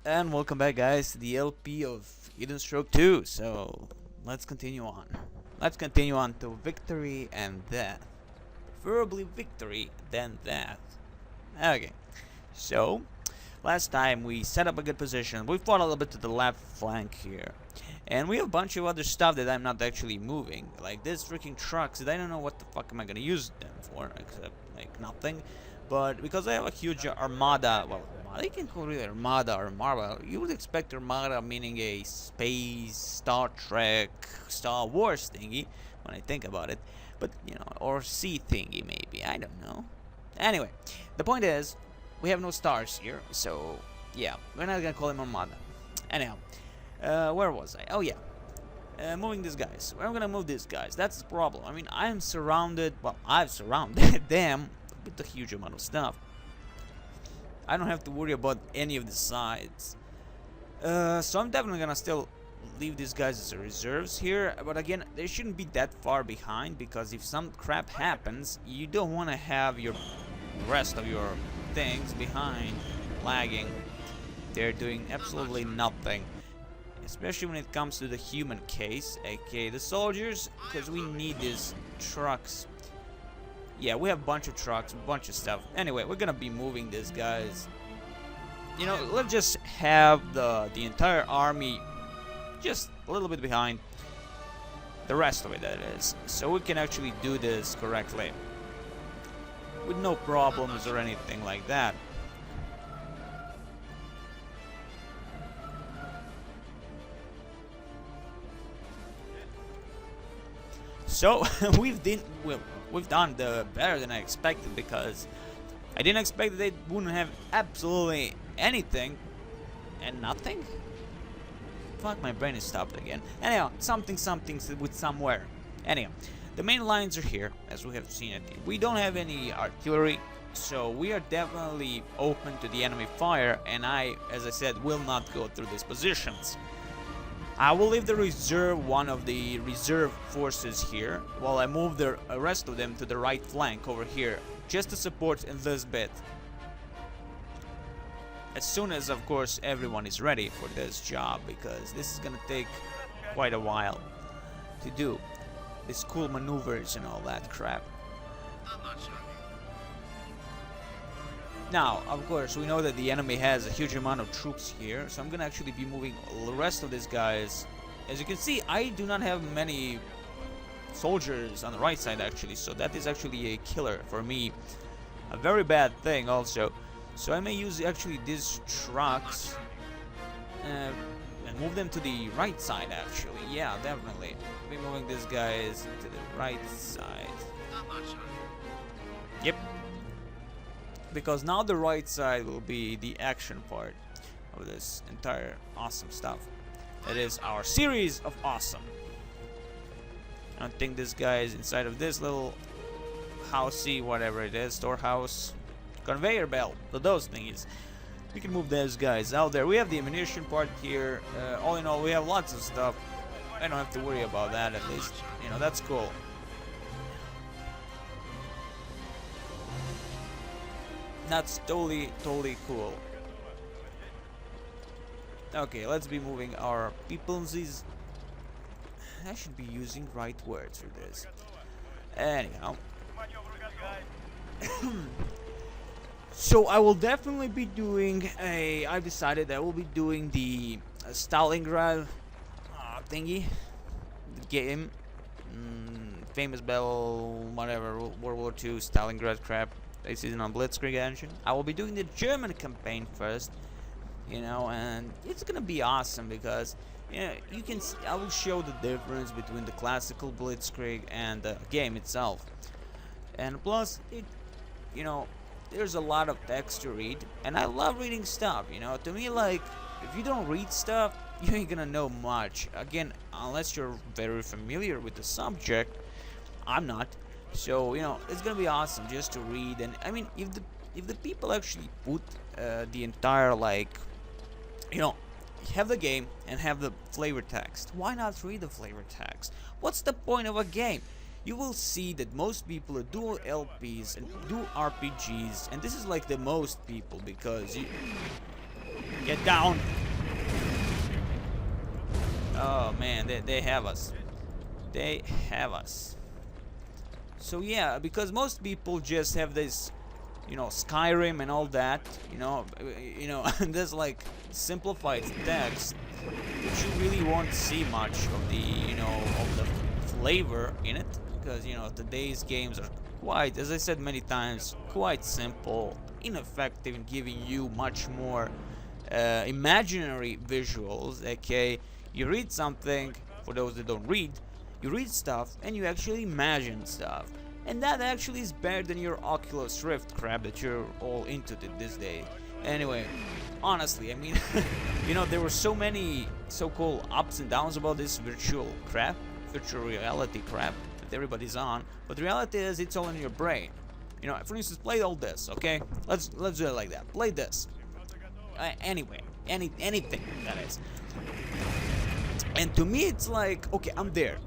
And welcome back, guys, to the LP of Eden Stroke 2. So let's continue on. Let's continue on to victory and death. Preferably victory than death. Okay, so last time we set up a good position. We fought a little bit to the left flank here, and we have a bunch of other stuff that I'm not actually moving, like this freaking trucks that I don't know what the fuck am I gonna use them for, except like nothing. But because I have a huge armada, well, you can call it armada or marvel. You would expect armada meaning a space, Star Trek, Star Wars thingy when I think about it, but you know, or sea thingy maybe, I don't know. Anyway, the point is, we have no stars here, so yeah, we're not gonna call him armada. Anyhow, where was I? Oh yeah, moving these guys. Where am I gonna move these guys? That's the problem. I mean, I am surrounded. Well, I've surrounded them with a huge amount of stuff. I don't have to worry about any of the sides. So I'm definitely gonna still leave these guys as reserves here. But again, they shouldn't be that far behind, because if some crap happens, you don't want to have your rest of your things behind lagging. They're doing absolutely nothing. Especially when it comes to the human case, aka the soldiers, because we need these trucks. Yeah, we have a bunch of trucks, a bunch of stuff. Anyway, we're gonna be moving these guys. You know, let's just have the entire army just a little bit behind the rest of it, that is, so we can actually do this correctly with no problems or anything like that. So we've done better than I expected, because I didn't expect that they wouldn't have absolutely anything and nothing. Fuck, my brain is stopped again. Anyhow, something with somewhere. Anyhow, the main lines are here, as we have seen it. We don't have any artillery, so we are definitely open to the enemy fire, and I, as I said, will not go through these positions. I will leave one of the reserve forces here, while I move the rest of them to the right flank over here, just to support in this bit. As soon as, of course, everyone is ready for this job, because this is gonna take quite a while to do. These cool maneuvers and all that crap. Now, of course, we know that the enemy has a huge amount of troops here, so I'm gonna actually be moving the rest of these guys. As you can see, I do not have many soldiers on the right side, actually, so that is actually a killer for me. A very bad thing, also. So I may use actually these trucks and move them to the right side, actually. Yeah, definitely. I'll be moving these guys to the right side. Yep. Because now the right side will be the action part of this entire awesome stuff. It is our series of awesome. I don't think this guy is inside of this little housey, whatever it is, storehouse, conveyor belt, those thingies. We can move those guys out there. We have the ammunition part here. All in all, we have lots of stuff. I don't have to worry about that, at least. You know, that's cool. That's totally cool. Okay, let's be moving our people's. I should be using right words for this. Anyhow. So I will definitely be doing I've decided I will be doing the Stalingrad thingy. The game. Famous battle, whatever, World War II, Stalingrad crap. This is on Blitzkrieg engine. I will be doing the German campaign first, you know, and it's gonna be awesome, because you know, I will show the difference between the classical Blitzkrieg and the game itself. And plus, you know, there's a lot of text to read, and I love reading stuff, you know. To me, like, if you don't read stuff, you ain't gonna know much. Again, unless you're very familiar with the subject. I'm not. So, you know, it's gonna be awesome just to read. And I mean, if the people actually put the entire, like, you know, have the game and have the flavor text, why not read the flavor text? What's the point of a game? You will see that most people do LPs and do RPGs, and this is like the most people, because you get down. Oh man, they have us. They have us. So yeah, because most people just have this, you know, Skyrim and all that, and there's like simplified text, which you really won't see much of the flavor in it, because today's games are quite, as I said many times, quite simple, ineffective in giving you much more imaginary visuals. Okay, you read something. For those that don't read, you read stuff and you actually imagine stuff, and that actually is better than your Oculus Rift crap that you're all into this day. Anyway, honestly, I mean, there were so many so-called ups and downs about this virtual reality crap that everybody's on, but the reality is it's all in your brain. For instance, play all this, okay? Let's do it like that. Play this. Anyway, anything that is. And to me, it's like, okay, I'm there.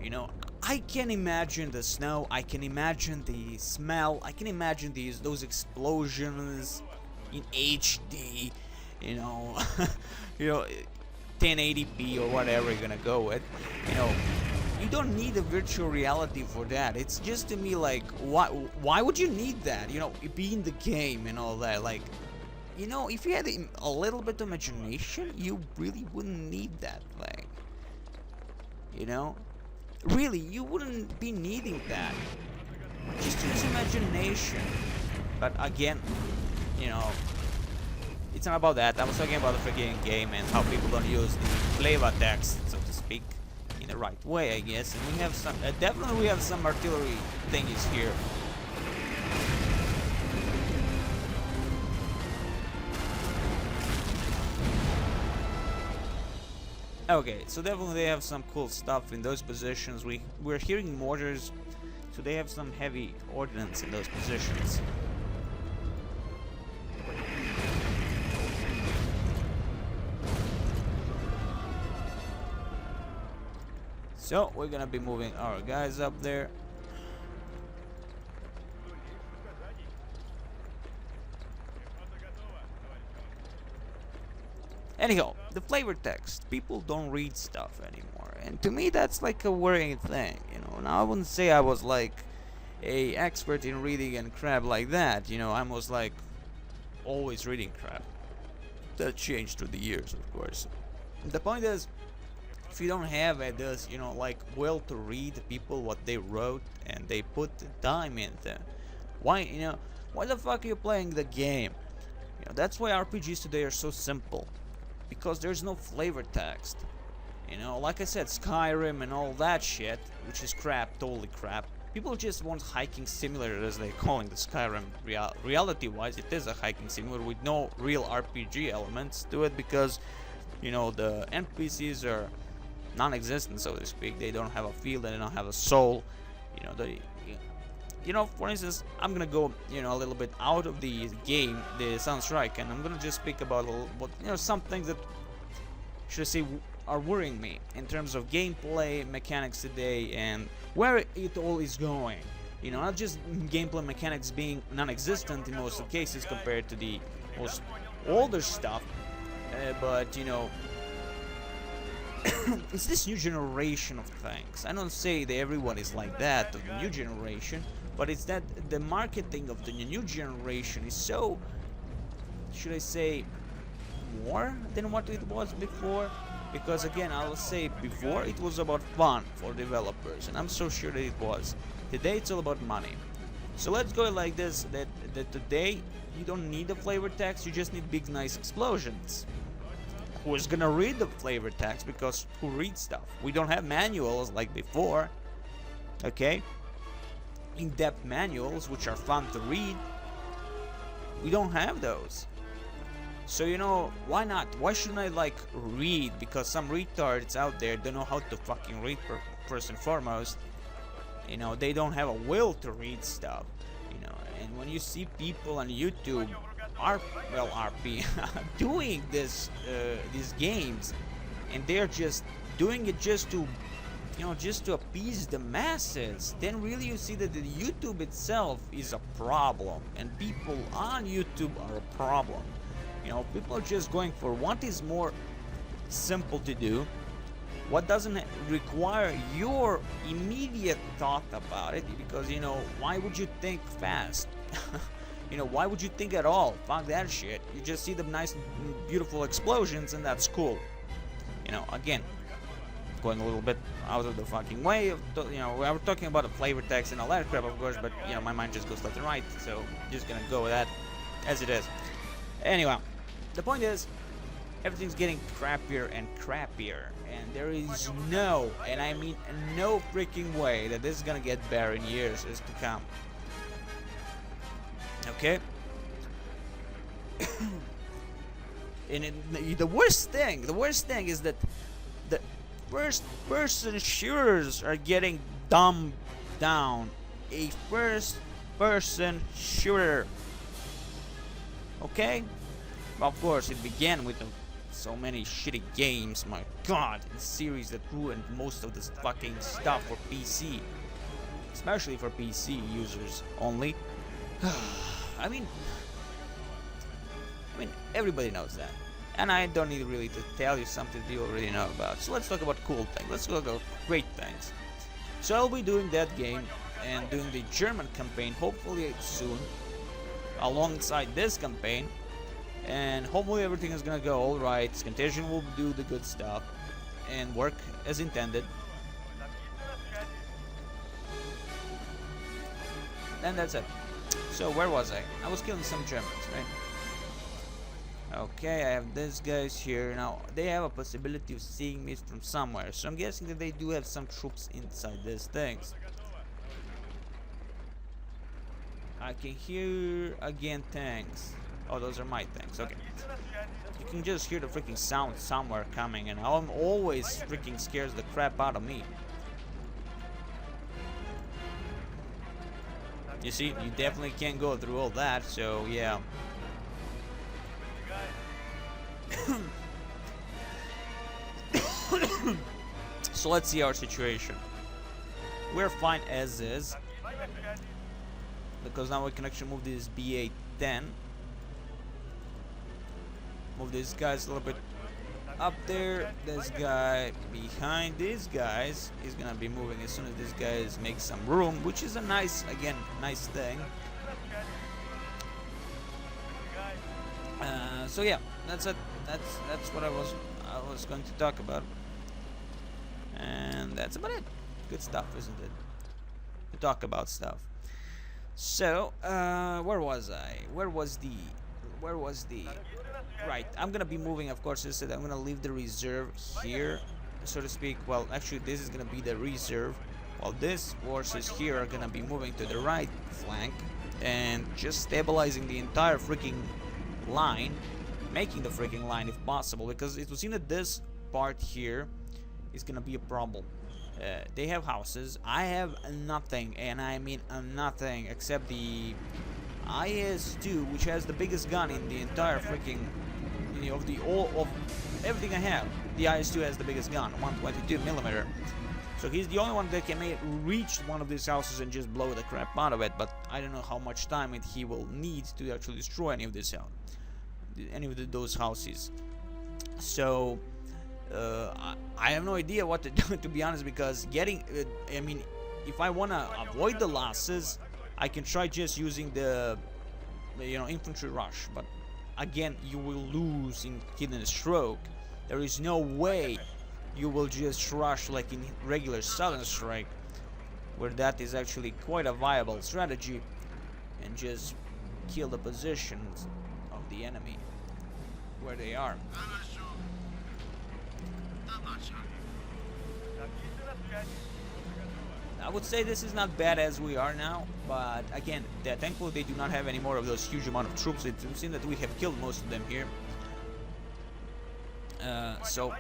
I can imagine the snow. I can imagine the smell. I can imagine those explosions in HD. 1080p or whatever you're gonna go with. You don't need a virtual reality for that. It's just, to me, like, why would you need that? Be in the game and all that. Like, if you had a little bit of imagination, you really wouldn't need that thing. Really, you wouldn't be needing that. Just use imagination. But again, it's not about that. I was talking about the freaking game and how people don't use the flavor text, so to speak, in the right way, I guess. And we have some, definitely we have some artillery thingies here. Okay, so definitely they have some cool stuff in those positions. We're hearing mortars, so they have some heavy ordnance in those positions. So we're gonna be moving our guys up there. Anyhow, the flavor text. People don't read stuff anymore, and to me that's like a worrying thing. Now I wouldn't say I was like a expert in reading and crap like that. I was like always reading crap. That changed through the years, of course. The point is, if you don't have this, like will to read people what they wrote and they put the time into, why the fuck are you playing the game? That's why RPGs today are so simple. Because there's no flavor text. Like I said, Skyrim and all that shit, which is crap, totally crap. People just want hiking simulator, as they're calling the Skyrim. Reality-wise, it is a hiking simulator with no real RPG elements to it, because, the NPCs are non-existent, so to speak. They don't have a feel, they don't have a soul. For instance, I'm gonna go, a little bit out of the game, the Sunstrike, and I'm gonna just speak about some things that, should I say, are worrying me in terms of gameplay mechanics today and where it all is going. Not just gameplay mechanics being non-existent in most of the cases compared to the most older stuff, but it's this new generation of things. I don't say that everyone is like that, of the new generation, but it's that the marketing of the new generation is so, should I say, more than what it was before. Because again, I will say, before it was about fun for developers, and I'm so sure that it was. Today it's all about money. So let's go like this, that today you don't need a flavor text, you just need big nice explosions. Who's gonna read the flavor text? Because who reads stuff? We don't have manuals like before. Okay? In-depth manuals which are fun to read. We don't have those. So why not? Why shouldn't I like read? Because some retards out there don't know how to fucking read first and foremost. They don't have a will to read stuff. And when you see people on YouTube RP doing these games, and they're just doing it just to appease the masses, then really you see that the YouTube itself is a problem, and people on YouTube are a problem. People are just going for what is more simple to do, what doesn't require your immediate thought about it, because, you know, why would you think fast? You know, why would you think at all? Fuck that shit. You just see the nice, beautiful explosions, and that's cool. You know, again, going a little bit out of the fucking way of, you know, we're talking about the flavor text and all that crap, of course, but, you know, my mind just goes left and right, so just gonna go with that as it is. Anyway, the point is, everything's getting crappier and crappier, and there is no, and I mean no freaking way that this is gonna get better in years is to come. Okay? And the worst thing is that the first-person shooters are getting dumbed down. A first-person shooter. Okay? Well, of course, it began with so many shitty games, my god, and series that ruined most of this fucking stuff for PC. Especially for PC users only. I mean, everybody knows that. And I don't need really to tell you something that you already know about. So let's talk about cool things. Let's talk about great things. So I'll be doing that game and doing the German campaign hopefully soon, alongside this campaign. And hopefully everything is gonna go alright. Contagion will do the good stuff and work as intended. And that's it. So where was I? I was killing some Germans, right? Okay, I have these guys here. Now, they have a possibility of seeing me from somewhere, so I'm guessing that they do have some troops inside these things. I can hear, again, tanks. Oh, those are my tanks, okay. You can just hear the freaking sound somewhere coming, and I'm always freaking scares the crap out of me. You see, you definitely can't go through all that, so yeah. So let's see our situation. We're fine as is, because now we can actually move this BA-10. Move these guys a little bit up there. This guy behind these guys is gonna be moving as soon as these guys make some room, which is a nice, again, nice thing. So yeah, that's it. That's what I was going to talk about, and that's about it. Good stuff, isn't it? To talk about stuff. So where was I? Where was the? Right. I'm gonna be moving. Of course, as I said, I'm gonna leave the reserve here, so to speak. Well, actually, this is gonna be the reserve, while these forces here are gonna be moving to the right flank and just stabilizing the entire freaking line, making the freaking line if possible, because it would seem that this part here is gonna be a problem. They have houses. I have nothing, and I mean nothing, except the IS-2, which has the biggest gun in the entire freaking, you know, of everything I have. The IS-2 has the biggest gun, 122mm. So he's the only one that can reach one of these houses and just blow the crap out of it. But I don't know how much time he will need to actually destroy any of those houses. So I have no idea what to do, to be honest, because getting, I mean, if I want to avoid the losses, I can try just using the infantry rush, but again, you will lose in hidden stroke. There is no way you will just rush like in regular Southern Strike, where that is actually quite a viable strategy, and just kill the positions of the enemy where they are. I would say this is not bad as we are now, but again, thankfully they do not have any more of those huge amount of troops. It seems that we have killed most of them here. So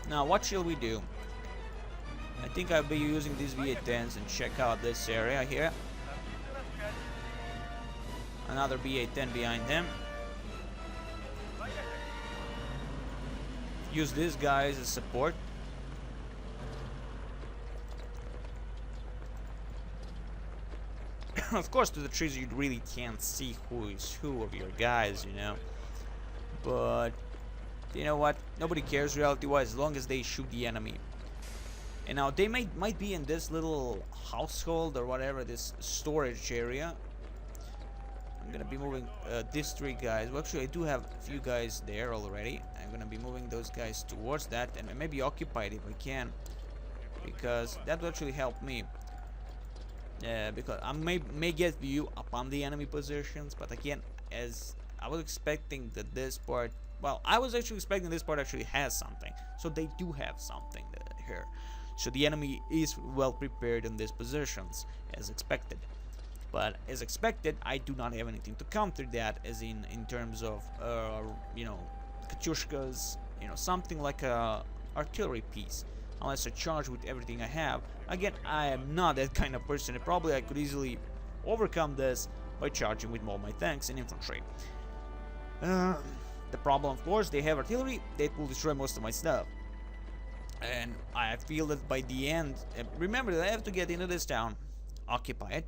now what shall we do? I think I'll be using these BA-10s and check out this area here. Another BA-10 behind them. Use these guys as support. Of course, to the trees you really can't see who is who of your guys, you know. But you know what? Nobody cares reality-wise as long as they shoot the enemy. And now they might be in this little household or whatever, this storage area. I'm gonna be moving these 3 guys. Well, actually, I do have a few guys there already. I'm gonna be moving those guys towards that, and maybe occupy it if I can, because that will actually help me. Because I may get view upon the enemy positions, but again, as I was expecting that this part, well, I was actually expecting this part actually has something. So they do have something here. So the enemy is well prepared in these positions, as expected. But as expected, I do not have anything to counter that, as in terms of, you know, Katyushkas, you know, something like a artillery piece. Unless I charge with everything I have. Again, I am not that kind of person, and probably I could easily overcome this by charging with all my tanks and infantry. The problem, of course, they have artillery that will destroy most of my stuff. And I feel that by the end, remember that I have to get into this town, occupy it,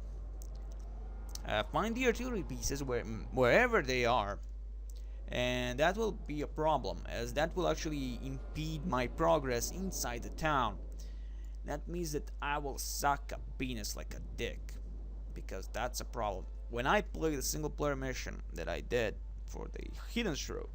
find the artillery pieces wherever they are, and that will be a problem, as that will actually impede my progress inside the town. That means that I will suck a penis like a dick, because that's a problem. When I played the single player mission that I did for the Hidden Stroke,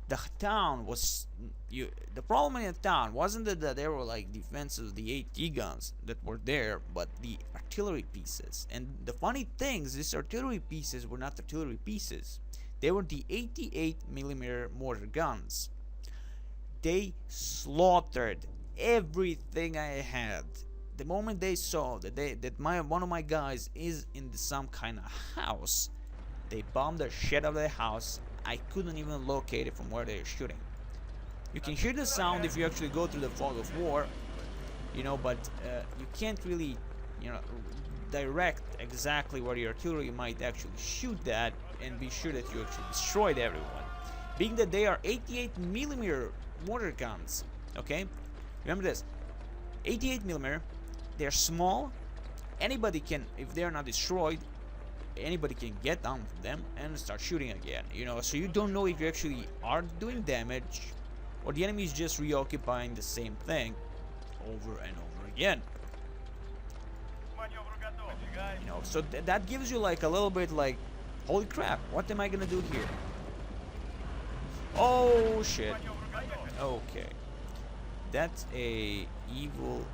the town was the problem in the town wasn't that there were like defenses, the AT guns that were there, but the artillery pieces. And the funny thing is, these artillery pieces were not artillery pieces. They were the 88mm mortar guns. They slaughtered everything I had. The moment they saw that one of my guys is in some kind of house, they bombed the shit out of the house. I couldn't even locate it from where they were shooting. You can hear the sound if you actually go through the fog of war, you know, but you can't really, you know, direct exactly where the artillery might actually shoot that and be sure that you actually destroyed everyone. Being that they are 88mm mortar guns, okay? Remember this, 88mm, they're small, anybody can, if they're not destroyed, anybody can get down from them and start shooting again, you know, so you don't know if you actually are doing damage or the enemy is just reoccupying the same thing over and over again. You know, so that gives you like a little bit like, holy crap, what am I gonna do here? Oh shit. Okay. That's a evil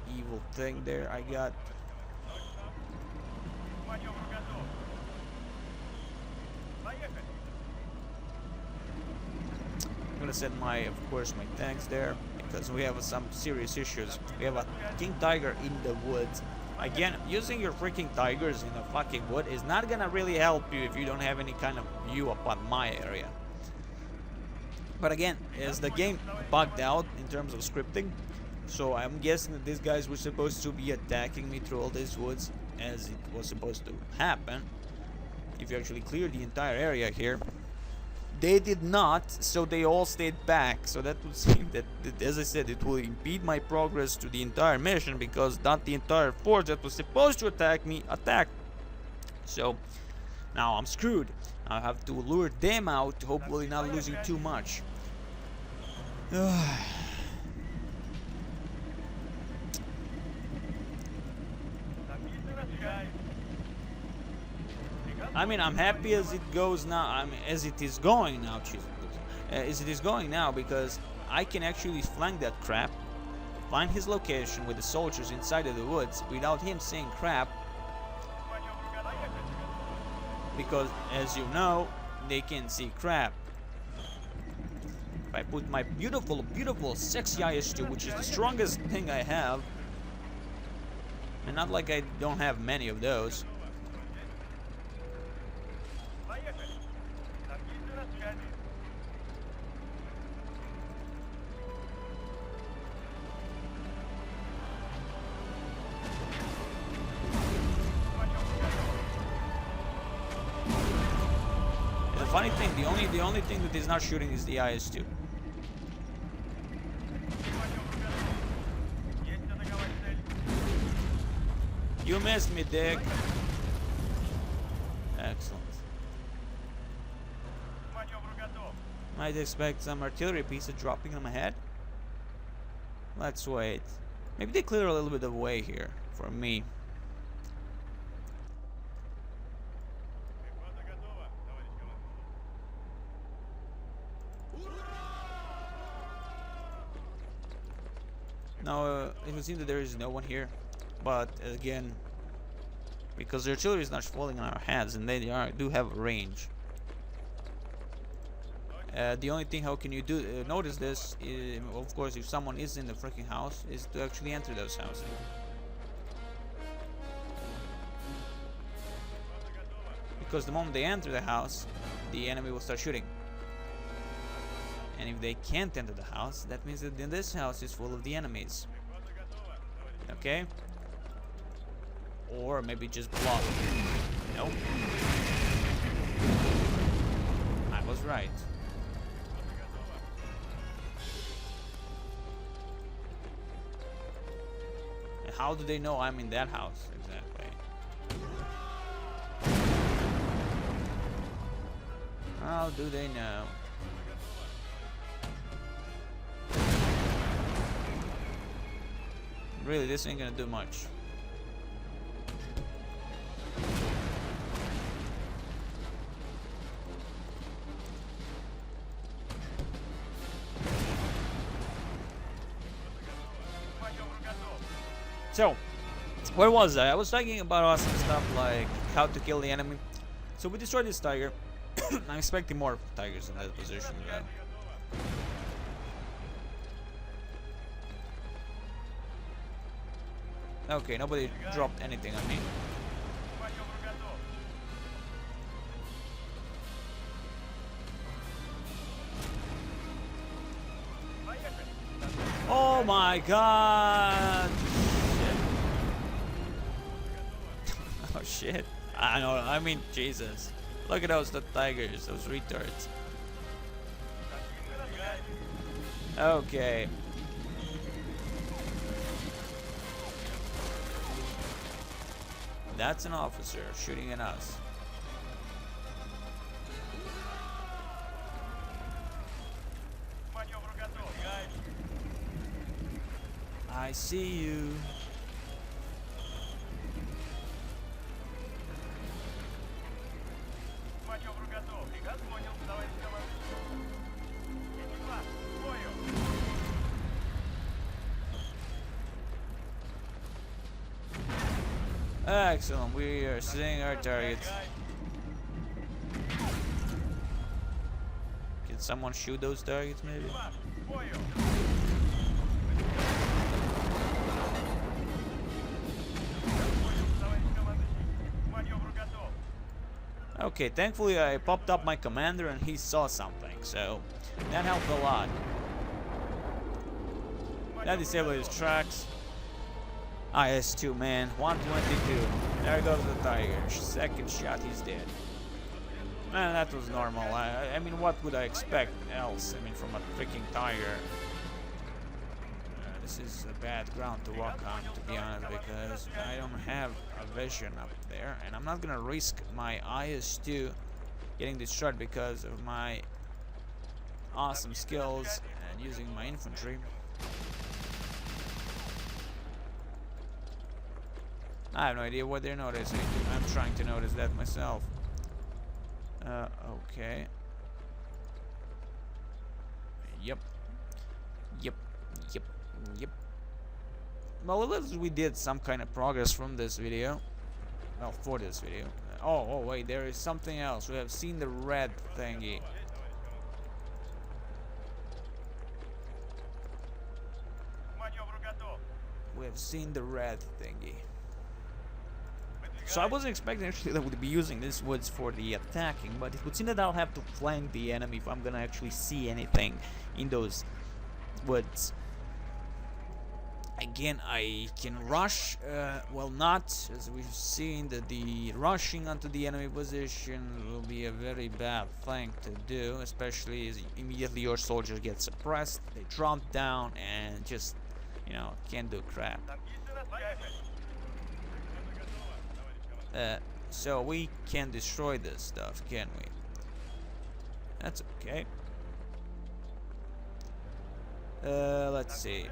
thing there I got. I'm gonna send of course my tanks there, because we have some serious issues. We have a king tiger in the woods. Again, using your freaking tigers in the fucking wood is not gonna really help you if you don't have any kind of view upon my area. But again, as the game bugged out in terms of scripting, so I'm guessing that these guys were supposed to be attacking me through all these woods as it was supposed to happen. If you actually clear the entire area here, they did not, so they all stayed back. So that would seem that, as I said, it will impede my progress to the entire mission, because not the entire force that was supposed to attack me attacked. So now I'm screwed. I have to lure them out, hopefully not losing too much. I mean, I'm happy as it goes now. I mean, as it is going now, because I can actually flank that crap, find his location with the soldiers inside of the woods without him saying crap. Because, as you know, they can see crap. If I put my beautiful, sexy IS-2, which is the strongest thing I have, and not like I don't have many of those. Funny thing, the only thing that is not shooting is the IS-2. You missed me, dick. Excellent. Might expect some artillery pieces dropping on my head. Let's wait. Maybe they clear a little bit of way here for me. Now, it would seem that there is no one here, but again, because the artillery is not falling on our heads, and they do have a range. The only thing how can you do notice this is, of course, if someone is in the freaking house, is to actually enter those houses. Because the moment they enter the house, the enemy will start shooting. And if they can't enter the house, that means that this house is full of the enemies. Okay? Or maybe just block. Nope. I was right. And how do they know I'm in that house exactly? How do they know? Really, this ain't gonna do much. So, where was I? I was talking about awesome stuff like how to kill the enemy. So we destroyed this tiger. I'm expecting more tigers in that position though. Okay, nobody dropped anything on me. Oh my god! Shit. Oh shit. I know, I mean, Jesus. Look at those tigers, those retards. Okay. That's an officer shooting at us. I see you. Excellent, we are seeing our targets. Can someone shoot those targets maybe? Okay, thankfully I popped up my commander and he saw something, so that helped a lot. That disabled his tracks. IS-2, man, 122. There goes the tiger. Second shot, he's dead. Man, that was normal. I mean, what would I expect else? I mean, from a freaking tiger. This is a bad ground to walk on, to be honest, because I don't have a vision up there, and I'm not gonna risk my IS-2 getting destroyed because of my awesome skills and using my infantry. I have no idea what they're noticing. I'm trying to notice that myself. Okay. Yep. Well, at least we did some kind of progress from this video. Well, for this video. Oh, wait, there is something else. We have seen the red thingy. We have seen the red thingy. So I wasn't expecting actually that we'd be using these woods for the attacking, but it would seem that I'll have to flank the enemy if I'm gonna actually see anything in those woods. Again, I can rush, well not, as we've seen that the rushing onto the enemy position will be a very bad thing to do, especially as immediately your soldiers get suppressed, they drop down and just, you know, can't do crap. So we can destroy this stuff, can we? That's okay. Let's see.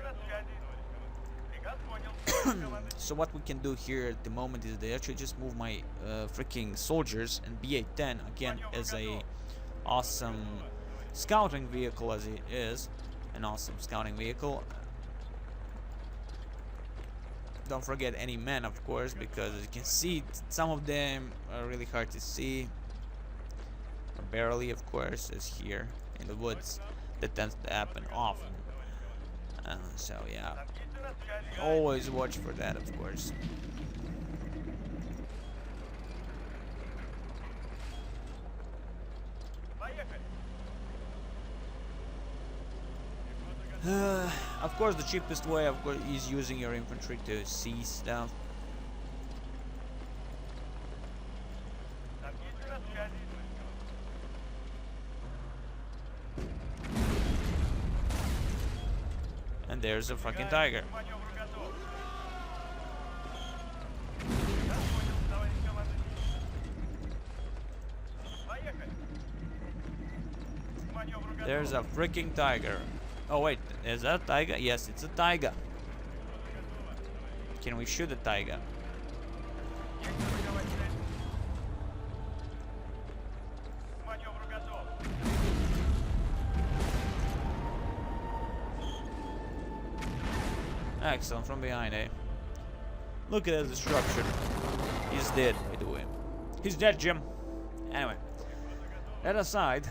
So what we can do here at the moment is they actually just move my freaking soldiers, and B-810 again is a awesome scouting vehicle, as it is an awesome scouting vehicle. Don't forget any men, of course, because as you can see, some of them are really hard to see. Or barely, of course, as here in the woods. That tends to happen often. So yeah, always watch for that, of course. Of course, the cheapest way, of course, is using your infantry to see stuff. And there's a fucking tiger. There's a freaking tiger. Oh wait, is that a tiger? Yes, it's a tiger. Can we shoot a tiger? Excellent, from behind, eh? Look at that destruction. He's dead, by the way. He's dead, Jim. Anyway, that aside.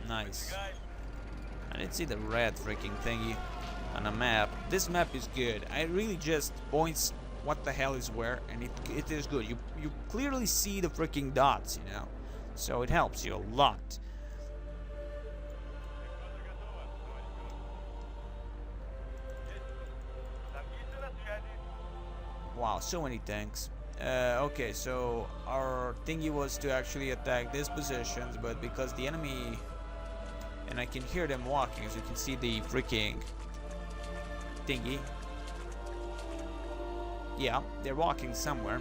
Nice. I didn't see the red freaking thingy on the map. This map is good. I really just points what the hell is where, and it is good. You clearly see the freaking dots, you know, so it helps you a lot. Wow, so many tanks. Okay, so our thingy was to actually attack these positions, but because the enemy, and I can hear them walking, as you can see the freaking thingy. Yeah, they're walking somewhere.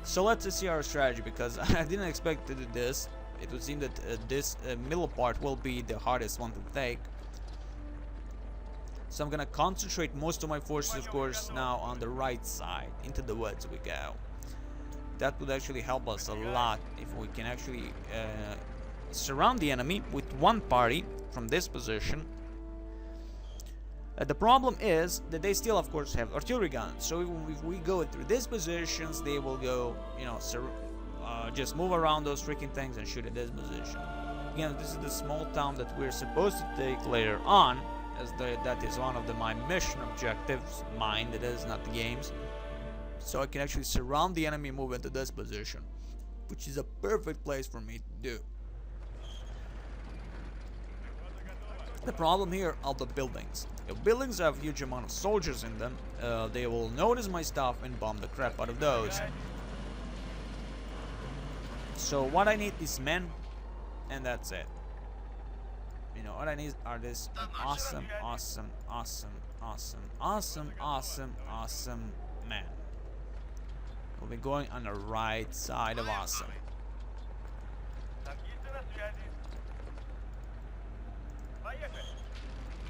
So let's see our strategy, because I didn't expect to do this. It would seem that this middle part will be the hardest one to take. So I'm gonna concentrate most of my forces, of course, now on the right side. Into the woods we go. That would actually help us a lot if we can actually surround the enemy with one party from this position. The problem is that they still, of course, have artillery guns. So if we go through these positions, they will go, you know, just move around those freaking things and shoot at this position. Again, this is the small town that we're supposed to take later on, as that is one of my mission objectives. Mine, that is, not the game's. So I can actually surround the enemy and move into this position, which is a perfect place for me to do. The problem here are the buildings. If buildings have a huge amount of soldiers in them, they will notice my stuff and bomb the crap out of those. So what I need is men, and that's it. You know, what I need are this awesome men. We'll be going on the right side of awesome.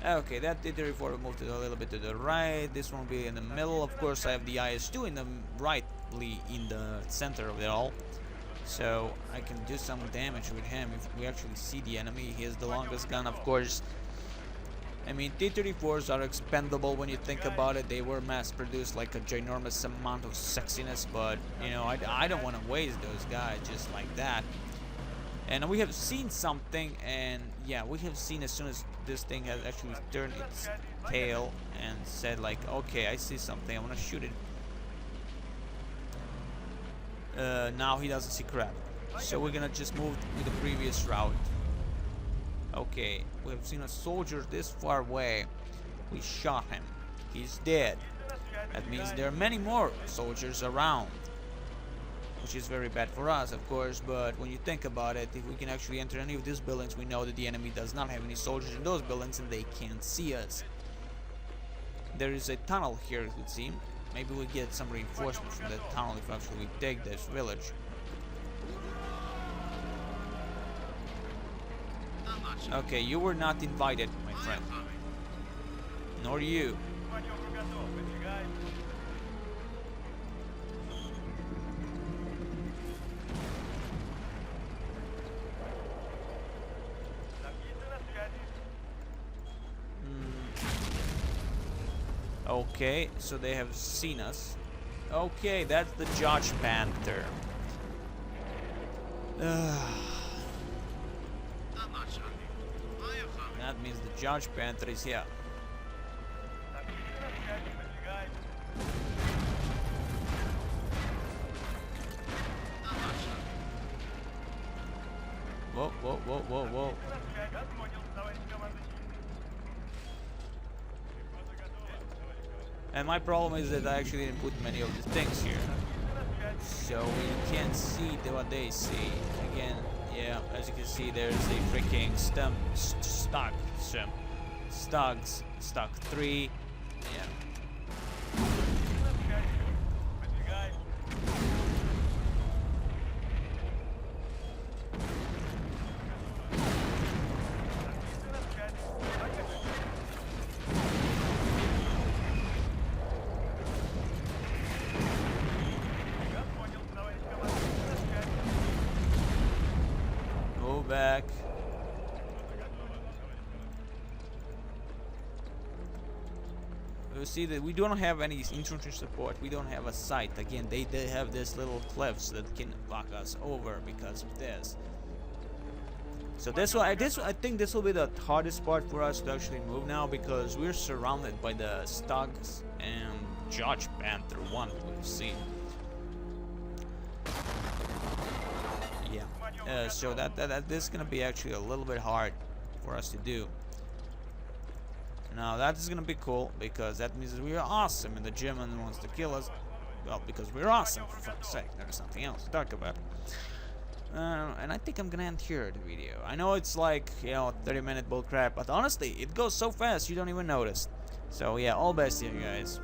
Okay, that T-34 will move to a little bit to the right. This one will be in the middle. Of course, I have the IS-2 in the rightly in the center of it all. So I can do some damage with him if we actually see the enemy. He has the longest gun, of course. I mean, T-34s are expendable when you think about it. They were mass-produced like a ginormous amount of sexiness, but, you know, I don't want to waste those guys just like that. And we have seen something, and yeah, we have seen as soon as this thing has actually turned its tail and said like, okay, I see something, I want to shoot it. Now he doesn't see crap. So we're gonna just move with the previous route. Okay, we have seen a soldier this far away. We shot him. He's dead. That means there are many more soldiers around. which is very bad for us, of course. But when you think about it, if we can actually enter any of these buildings, we know that the enemy does not have any soldiers in those buildings and they can't see us. There is a tunnel here, it would seem. Maybe we get some reinforcement from that tunnel if actually we take this village. Okay, you were not invited, my friend. Nor you. Okay, so they have seen us. Okay, that's the Judge Panther. That means the Judge Panther is here. Whoa, whoa, whoa, whoa, whoa. And my problem is that I actually didn't put many of the things here. So we can't see what they see. Again, yeah, as you can see, there's a freaking stock 3. Yeah. Back. You see that we don't have any infantry support. We don't have a sight. Again, they have this little cliffs that can block us over because of this. So I think this will be the hardest part for us to actually move now, because we're surrounded by the Stugs and Judge Panther 1 we've seen. So that this is gonna be actually a little bit hard for us to do. Now that is gonna be cool, because that means that we are awesome and the German wants to kill us. Well, because we're awesome, for fuck's sake. There's something else to talk about. And I think I'm gonna end here the video. I know it's like, you know, 30-minute bullcrap, but honestly, it goes so fast you don't even notice. So yeah, all best here, guys.